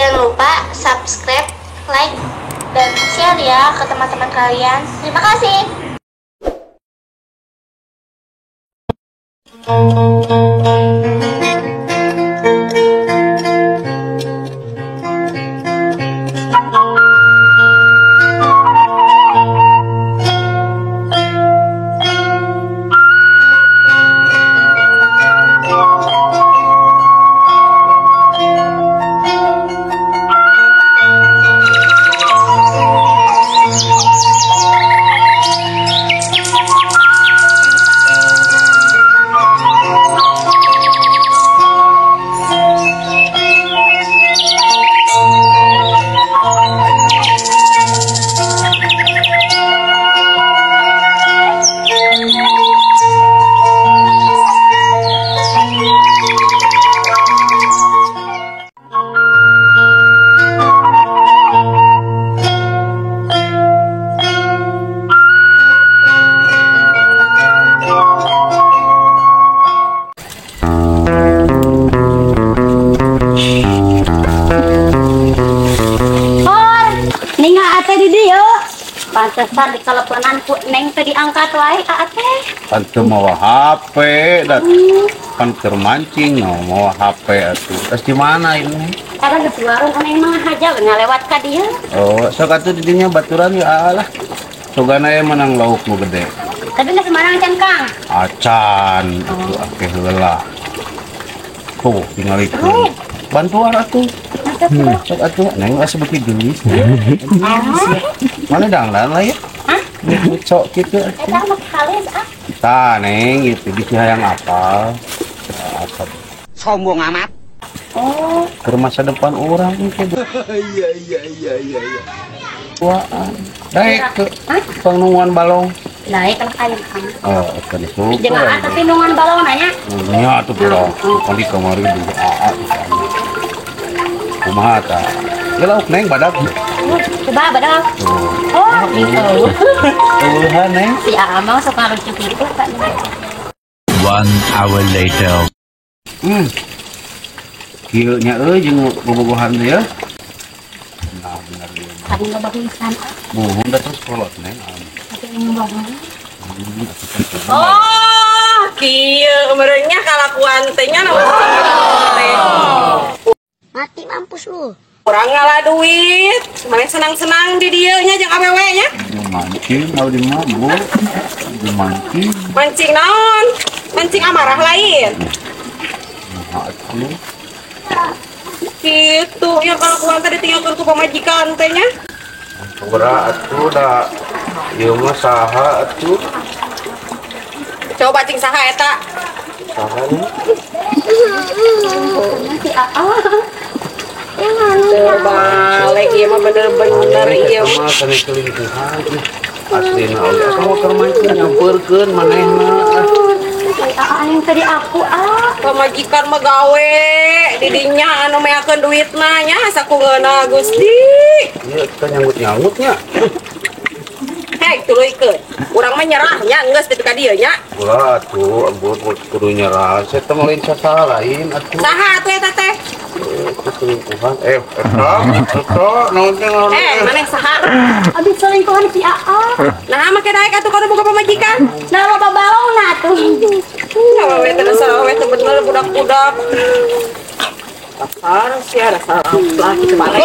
Jangan lupa subscribe, like, dan share ya ke teman-teman kalian. Terima kasih. Pantesan di teleponan ku neng tadi angkat wae ate. Kan teu mawa HP dan kan keur mancing mau HP atuh. Terus di mana ini? Karena di warung neng mah haja ngalewat ka dieu. Oh, sok atuh di dinya baturan ya alah. Sogana ye menang lauk nu gede. Tapi nggak sembarang can Kang. Acan atuh akeh heula. Tuh tinggal itu. Bantuan atuh. Sok atuh neng geus beuki geulis. Mana dangdan lah ya? Hah? Cok gitu. Eta mah kalis ah. Tah neng itu di yang apa? Sombong amat. Oh, Ke masa depan orang itu. Iya. Waan. Daek ke pengungan balong. lain kalau kayu Kang. Oh, kan itu. Jangan tapi nungan balong nanya. Nya atuh pulang. Kali kamari di AA. Kumaha ta? Ya lauk neng badak. Coba badak. Oh, gitu. Tuluhan neng. Si Amal suka lucu gitu kan. 1 hour later. Kieu nya euy jeung bobogohan teh ya. Nah, bener ieu. Tadi nggak bagusan. Buhun da terus kolot neng. Tapi ngomong. Oh, kieu merenya kalakuan teh nya Mati mampus lu. kurang ngalah duit, mana senang-senang di dieu nya jeung awewe nya. Mancing au di mabuk. Mancing. Mancing naon? Mancing amarah lain. Atuh. Gitu, ya kalakuan teh ditinggalkeun ku pamajikan teh nya. Ura atuh da ieu mah saha atuh? Coba cing saha eta? Saha nih? Si Aa. Balik ieu mah bener-bener ieu. Mah kana kelingkuhan. Aslina oge asa mau keur mancing nyampeurkeun manehna. Si Aa yang tadi aku Pamajikan mah gawe di dinya anu meakeun duitna nya sakungeuna Gusti. Ieu teh nyanggut-nyanggutnya. Hei, tuluikeun. Urang mah nyerah nya geus teh ka dieu nya. Ulah atuh ambut kudu nyerah. Saya teh lain saha lain atuh. Saha atuh eta teh? Selingkuhan. Eta naon teh ngaran? Maneh saha? Abis selingkuhan si Aa. Nah, make daek atuh kada boga pamajikan. Nama babalong na tuh. Awewe teh sawewe teh bener budak-budak. Harus ya rasa lah kitu balik.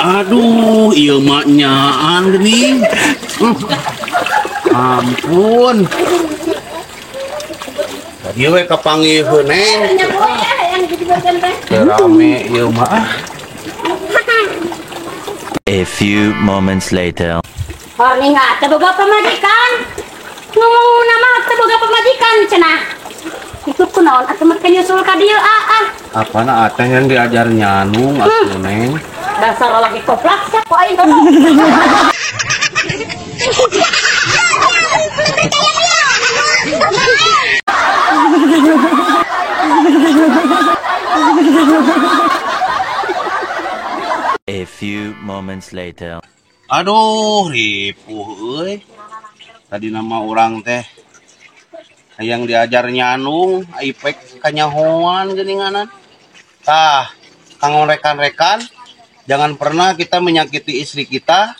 Aduh, ieu mah nyaan geuning. Ampun. Ieu we kapanggihkeun neng. Yang jadi bagian teh. Teu rame ieu mah. A few moments later. Horning nggak ada boga pemajikan. Ngomong nama ada boga pemajikan cenah. Ikut kunaon atuh mah nyusul ka dieu Apana ateh yang diajar nyanung atuh neng. Dasar lagi koplak sia ku aing teh. few moments later. Aduh, ripuh euy. Tadi nama orang teh yang diajar nyanung, aipek kanyahoan geuninganan. Tah, kanggo rekan-rekan, jangan pernah kita menyakiti istri kita.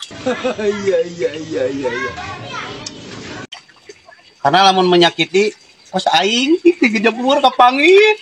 Iya. Karena lamun menyakiti, kos aing digejebur ka pangit.